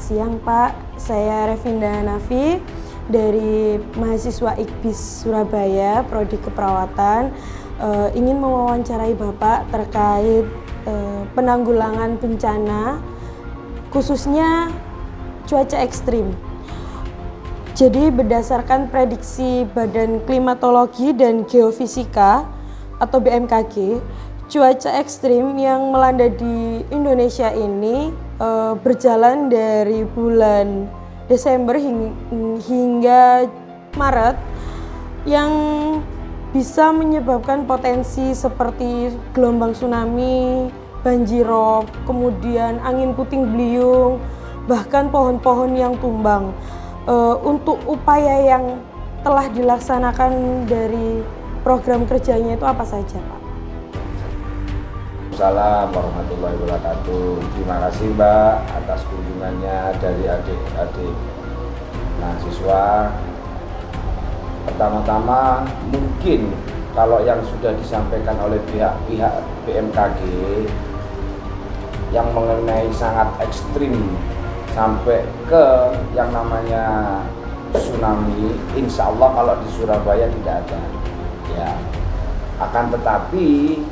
siang Pak, saya Revinda Nafi dari mahasiswa IKBIS Surabaya, Prodi Keperawatan. Ingin mewawancarai Bapak terkait penanggulangan bencana, khususnya cuaca ekstrim. Jadi berdasarkan prediksi Badan Klimatologi dan Geofisika atau BMKG, cuaca ekstrim yang melanda di Indonesia ini berjalan dari bulan Desember hingga Maret, yang bisa menyebabkan potensi seperti gelombang tsunami, banjirop, kemudian angin puting beliung, bahkan pohon-pohon yang tumbang. Untuk upaya yang telah dilaksanakan dari program kerjanya itu apa saja, Pak? Assalamualaikum warahmatullahi wabarakatuh. Terima kasih Mbak atas kunjungannya dari adik-adik mahasiswa. Pertama-tama mungkin kalau yang sudah disampaikan oleh pihak BMKG yang mengenai sangat ekstrim sampai ke yang namanya tsunami, insya Allah kalau di Surabaya tidak ada ya. Akan tetapi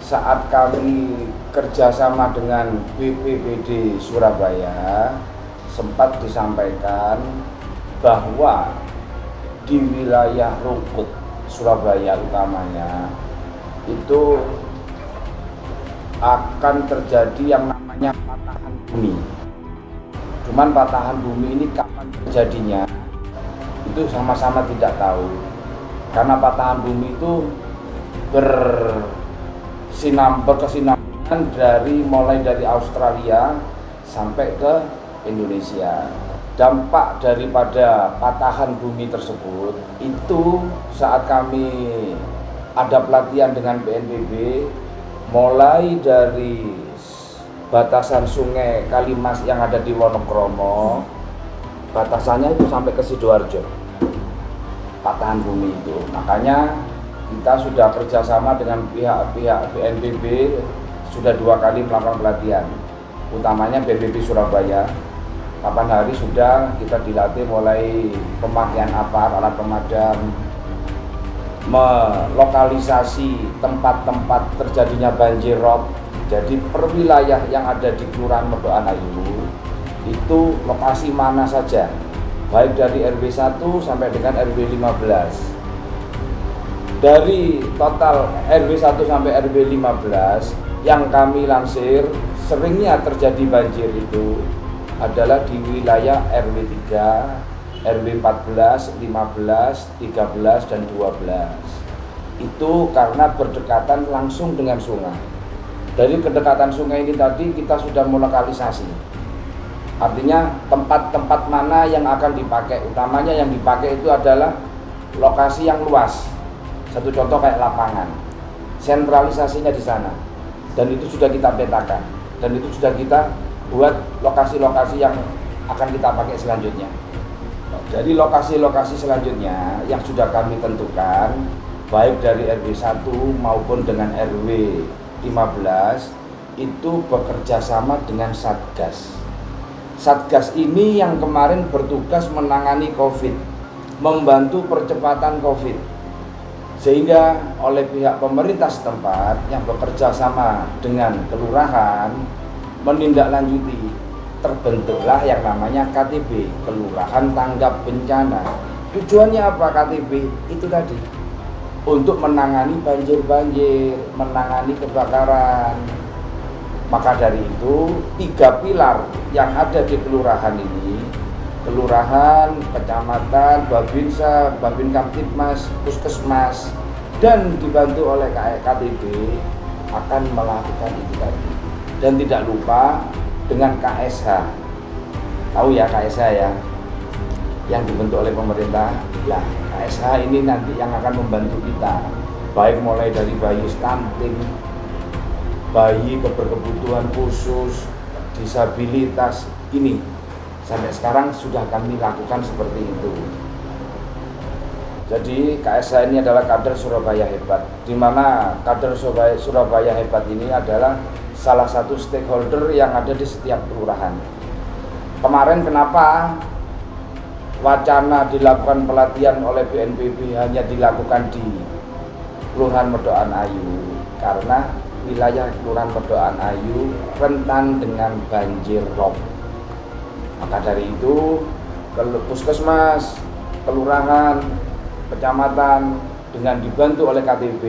saat kami kerjasama dengan BPBD Surabaya, sempat disampaikan bahwa di wilayah Rungkut Surabaya utamanya itu akan terjadi yang namanya patahan bumi. Cuman patahan bumi ini kapan terjadinya itu sama-sama tidak tahu, karena patahan bumi itu berkesinambungan mulai dari Australia sampai ke Indonesia. Dampak daripada patahan bumi tersebut itu saat kami ada pelatihan dengan BNPB, mulai dari batasan sungai Kalimas yang ada di Wonokromo, batasannya itu sampai ke Sidoarjo, patahan bumi itu. Makanya kita sudah kerjasama dengan pihak BNPB, sudah 2 kali melakukan pelatihan, utamanya BNPB Surabaya. 8 hari sudah kita dilatih, mulai pemakaian alat pemadam, melokalisasi tempat-tempat terjadinya banjir rob. Jadi per wilayah yang ada di Kelurahan Medokan Ayu itu lokasi mana saja, baik dari RW 1 sampai dengan RW 15. Dari total RW 1 sampai RW 15 yang kami lansir, seringnya terjadi banjir itu adalah di wilayah RW 3, RW 14, 15, 13, dan 12. Itu karena berdekatan langsung dengan sungai. Dari kedekatan sungai ini tadi kita sudah melokalisasi. Artinya tempat-tempat mana yang akan dipakai, utamanya yang dipakai itu adalah lokasi yang luas. Satu contoh kayak lapangan, sentralisasinya di sana, dan itu sudah kita petakan, dan itu sudah kita buat lokasi-lokasi yang akan kita pakai selanjutnya. Dari lokasi-lokasi selanjutnya yang sudah kami tentukan, baik dari RW 1 maupun dengan RW 15, itu bekerja sama dengan Satgas. Satgas ini yang kemarin bertugas menangani COVID, membantu percepatan COVID, sehingga oleh pihak pemerintah setempat yang bekerja sama dengan kelurahan menindaklanjuti, terbentuklah yang namanya KTB, Kelurahan Tanggap Bencana. Tujuannya apa KTB? Itu tadi, untuk menangani banjir-banjir, menangani kebakaran. Maka dari itu 3 pilar yang ada di kelurahan ini, kelurahan, kecamatan, babinsa, babin kamtibmas, puskesmas, dan dibantu oleh KTB akan melakukan itu tadi. Dan tidak lupa dengan KSH, tahu ya KSH ya, yang dibentuk oleh pemerintah. Nah, KSH ini nanti yang akan membantu kita, baik mulai dari bayi stunting, bayi berkebutuhan khusus, disabilitas, ini sampai sekarang sudah kami lakukan seperti itu. Jadi KSH ini adalah kader Surabaya Hebat, di mana kader Surabaya Hebat ini adalah salah satu stakeholder yang ada di setiap kelurahan. Kemarin kenapa wacana dilakukan pelatihan oleh BNPB hanya dilakukan di Kelurahan Medokan Ayu? Karena wilayah Kelurahan Medokan Ayu rentan dengan banjir rob. Maka dari itu puskesmas, kelurahan, kecamatan dengan dibantu oleh KTB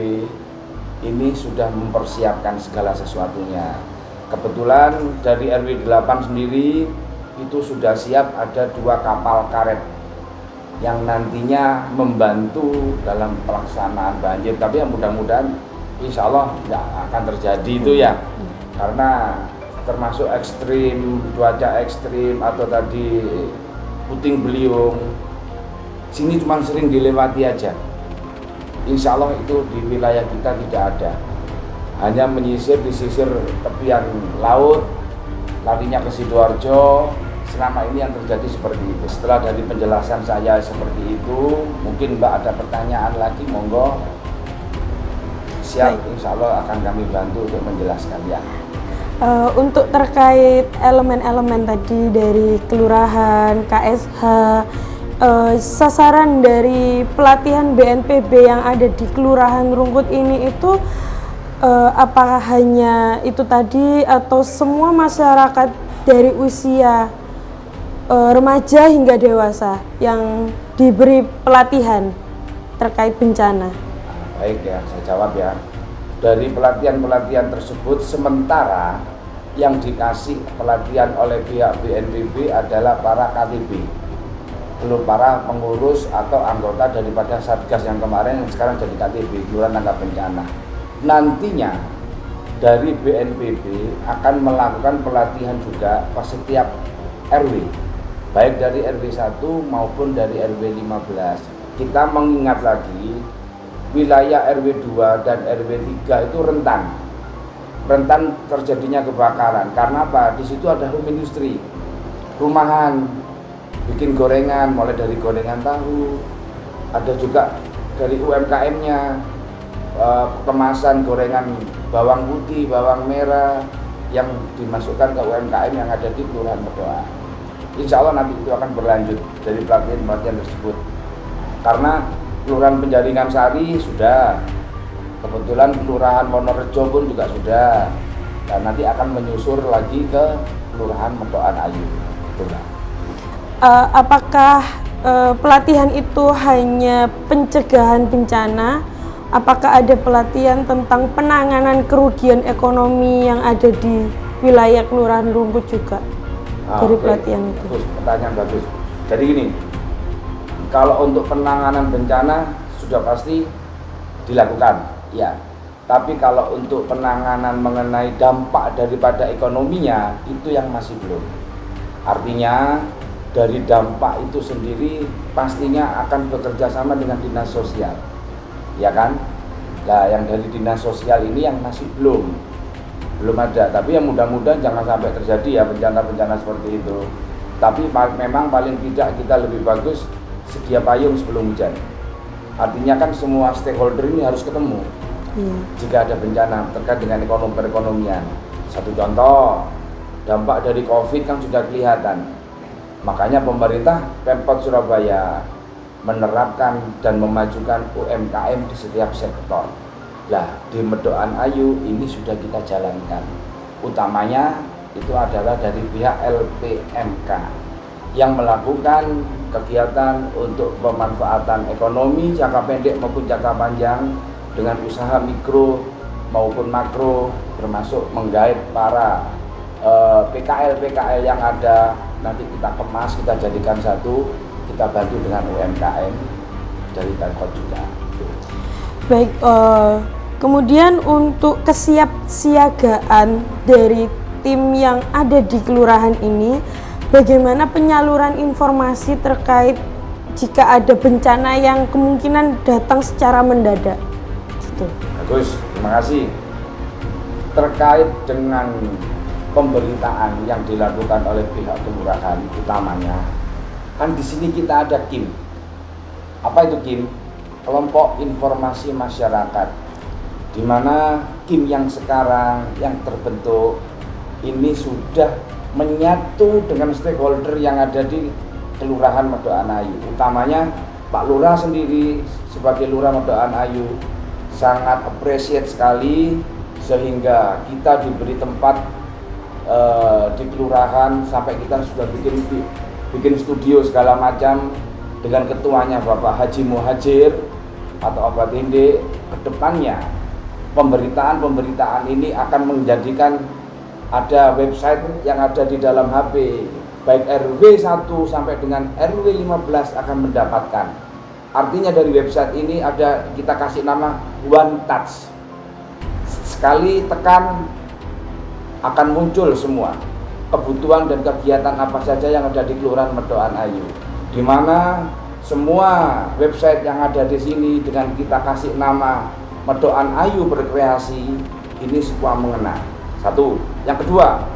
ini sudah mempersiapkan segala sesuatunya. Kebetulan dari RW 8 sendiri itu sudah siap ada 2 kapal karet yang nantinya membantu dalam pelaksanaan banjir. Tapi yang mudah-mudahan insya Allah tidak akan terjadi itu ya, karena termasuk ekstrim, cuaca ekstrim atau tadi puting beliung, sini cuma sering dilewati aja. Insya Allah itu di wilayah kita tidak ada, hanya menyisir di sisir tepian laut, larinya ke Sidoarjo. Selama ini yang terjadi seperti itu. Setelah dari penjelasan saya seperti itu, mungkin Mbak ada pertanyaan lagi, monggo. Siap, insya Allah akan kami bantu untuk menjelaskan ya. Untuk terkait elemen-elemen tadi dari kelurahan, KSH, sasaran dari pelatihan BNPB yang ada di Kelurahan Rungkut ini itu apakah hanya itu tadi atau semua masyarakat dari usia remaja hingga dewasa yang diberi pelatihan terkait bencana? Baik ya, saya jawab ya. Dari pelatihan-pelatihan tersebut, sementara yang dikasih pelatihan oleh pihak BNPB adalah para KTB, belum para pengurus atau anggota daripada Satgas yang kemarin yang sekarang jadi KTB, Kelurahan Tanggap Bencana. Nantinya dari BNPB akan melakukan pelatihan juga pas setiap RW, baik dari RW 1 maupun dari RW 15. Kita mengingat lagi wilayah RW 2 dan RW 3 itu rentan terjadinya kebakaran. Karena apa? Di situ ada home industri, rumahan, bikin gorengan, mulai dari gorengan tahu, ada juga dari UMKM-nya, kemasan gorengan bawang putih, bawang merah yang dimasukkan ke UMKM yang ada di Kelurahan Medokan. Insya Allah nanti itu akan berlanjut dari pelatihan-pelatihan tersebut. Karena Kelurahan Penjaringan Sari sudah, kebetulan Kelurahan Wonorejo pun juga sudah, dan nanti akan menyusur lagi ke Kelurahan Medokan Ayu. Itulah. Apakah pelatihan itu hanya pencegahan bencana? Apakah ada pelatihan tentang penanganan kerugian ekonomi yang ada di wilayah Kelurahan Rungkut juga? Dari pelatihan itu. Bagus, pertanyaan bagus. Jadi gini, kalau untuk penanganan bencana sudah pasti dilakukan, ya. Tapi kalau untuk penanganan mengenai dampak daripada ekonominya itu yang masih belum. Artinya dari dampak itu sendiri pastinya akan bekerja sama dengan dinas sosial, ya kan? Nah, yang dari dinas sosial ini yang masih belum ada, tapi yang mudah-mudahan jangan sampai terjadi ya bencana-bencana seperti itu. Tapi memang paling tidak kita lebih bagus sedia payung sebelum hujan. Artinya kan semua stakeholder ini harus ketemu jika ada bencana terkait dengan perekonomian. Satu contoh, dampak dari COVID kan sudah kelihatan. Makanya pemerintah Pemkot Surabaya menerapkan dan memajukan UMKM di setiap sektor. Lah, di Medokan Ayu ini sudah kita jalankan. Utamanya itu adalah dari pihak LPMK yang melakukan kegiatan untuk pemanfaatan ekonomi jangka pendek maupun jangka panjang dengan usaha mikro maupun makro, termasuk menggait para PKL yang ada. Nanti kita kemas, kita jadikan satu, kita bantu dengan UMKM dari Pemkot juga. Baik, kemudian untuk kesiapsiagaan dari tim yang ada di kelurahan ini, bagaimana penyaluran informasi terkait jika ada bencana yang kemungkinan datang secara mendadak? Gitu. Bagus, terima kasih. Terkait dengan pemberitaan yang dilakukan oleh pihak kelurahan utamanya, kan di sini kita ada KIM. Apa itu KIM? Kelompok Informasi Masyarakat, di mana KIM yang sekarang yang terbentuk ini sudah menyatu dengan stakeholder yang ada di Kelurahan Medokan Ayu, utamanya Pak Lurah sendiri sebagai Lurah Medokan Ayu sangat appreciate sekali, sehingga kita diberi tempat di kelurahan, sampai kita sudah bikin studio segala macam dengan ketuanya Bapak Haji Muhajir atau Abah Tinde. Kedepannya pemberitaan ini akan menjadikan ada website yang ada di dalam HP, baik RW 1 sampai dengan RW 15 akan mendapatkan. Artinya dari website ini ada, kita kasih nama One Touch. Sekali tekan akan muncul semua kebutuhan dan kegiatan apa saja yang ada di Kelurahan Medokan Ayu, di mana semua website yang ada di sini dengan kita kasih nama Medokan Ayu Berkreasi ini semua mengena. Satu. Yang kedua,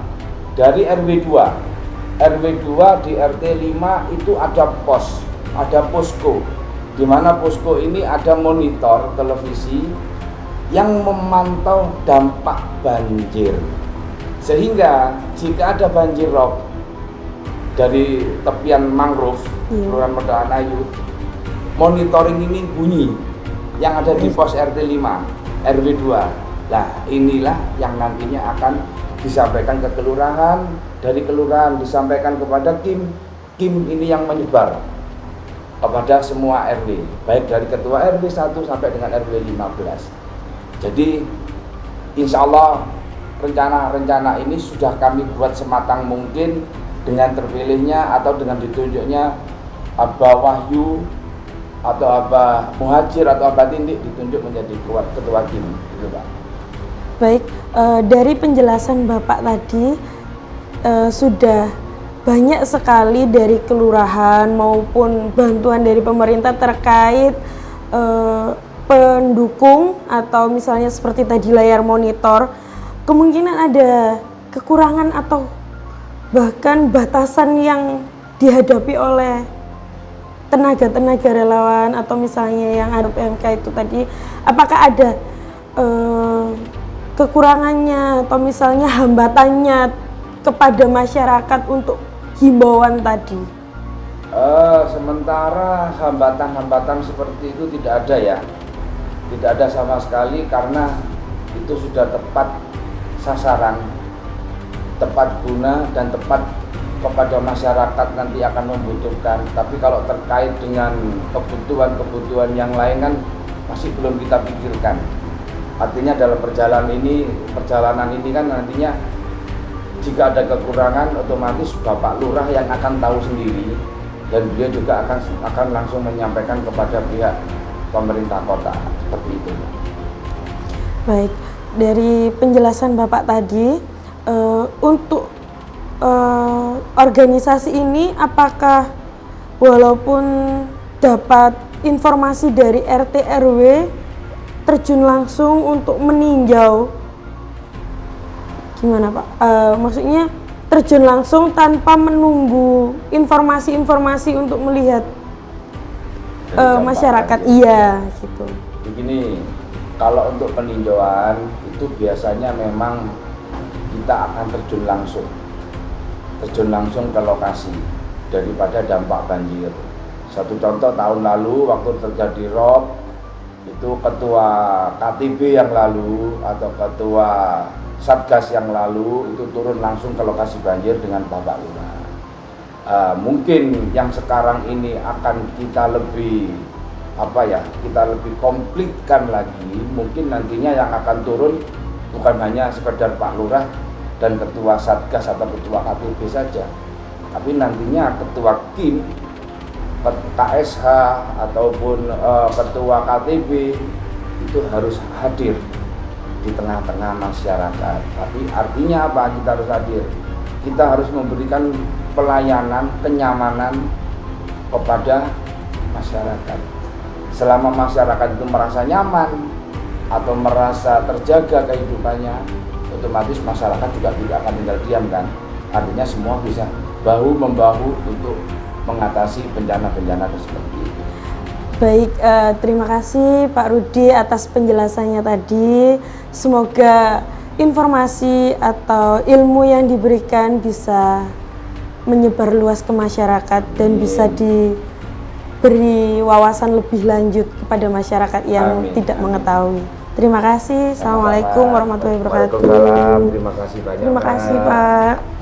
dari RW 2 di RT 5 itu ada posko, di mana posko ini ada monitor televisi yang memantau dampak banjir, sehingga jika ada banjir rob dari tepian mangrove Kelurahan Medokan Ayu, monitoring ini bunyi yang ada di pos RT 5 RW 2. Nah, inilah yang nantinya akan disampaikan ke kelurahan, dari kelurahan disampaikan kepada Kim ini yang menyebar kepada semua RW, baik dari ketua RW 1 sampai dengan RW 15. Jadi insya Allah rencana ini sudah kami buat sematang mungkin, dengan terpilihnya atau dengan ditunjuknya Abah Wahyu atau Abah Muhajir atau Abah Tindik ditunjuk menjadi ketua Kim, gitu Pak. Baik, dari penjelasan Bapak tadi sudah banyak sekali dari kelurahan maupun bantuan dari pemerintah terkait pendukung atau misalnya seperti tadi layar monitor. Kemungkinan ada kekurangan atau bahkan batasan yang dihadapi oleh tenaga-tenaga relawan atau misalnya yang ada PMK itu tadi, apakah ada kekurangannya atau misalnya hambatannya kepada masyarakat untuk himbauan tadi? Sementara hambatan-hambatan seperti itu tidak ada ya, tidak ada sama sekali, karena itu sudah tepat sasaran, tepat guna dan tepat kepada masyarakat nanti akan membutuhkan. Tapi kalau terkait dengan kebutuhan yang lain kan masih belum kita pikirkan. Artinya dalam perjalanan ini kan nantinya jika ada kekurangan otomatis Bapak Lurah yang akan tahu sendiri, dan beliau juga akan langsung menyampaikan kepada pihak pemerintah kota, seperti itu. Baik, dari penjelasan Bapak tadi untuk organisasi ini, apakah walaupun dapat informasi dari RT RW terjun langsung untuk meninjau, gimana Pak? Maksudnya terjun langsung tanpa menunggu informasi-informasi untuk melihat masyarakat, iya gitu. Begini, kalau untuk peninjauan itu biasanya memang kita akan terjun langsung ke lokasi daripada dampak banjir. Satu contoh, tahun lalu waktu terjadi rob, itu ketua KTB yang lalu atau ketua Satgas yang lalu itu turun langsung ke lokasi banjir dengan Bapak Lurah. Mungkin yang sekarang ini akan kita lebih komplitkan lagi. Mungkin nantinya yang akan turun bukan hanya sekedar Pak Lurah dan ketua Satgas atau ketua KTB saja, tapi nantinya ketua Kim, KSH ataupun ketua KTB itu harus hadir di tengah-tengah masyarakat. Tapi artinya apa? Kita harus hadir. Kita harus memberikan pelayanan, kenyamanan kepada masyarakat. Selama masyarakat itu merasa nyaman atau merasa terjaga kehidupannya, otomatis masyarakat juga tidak akan tinggal diam kan. Artinya semua bisa bahu-membahu untuk mengatasi bencana-bencana seperti itu. Baik, terima kasih Pak Rudi atas penjelasannya tadi. Semoga informasi atau ilmu yang diberikan bisa menyebar luas ke masyarakat dan bisa diberi wawasan lebih lanjut kepada masyarakat yang tidak mengetahui. Terima kasih. Assalamualaikum warahmatullahi wabarakatuh. Waalaikumsalam. Terima kasih banyak. Terima kasih, Pak.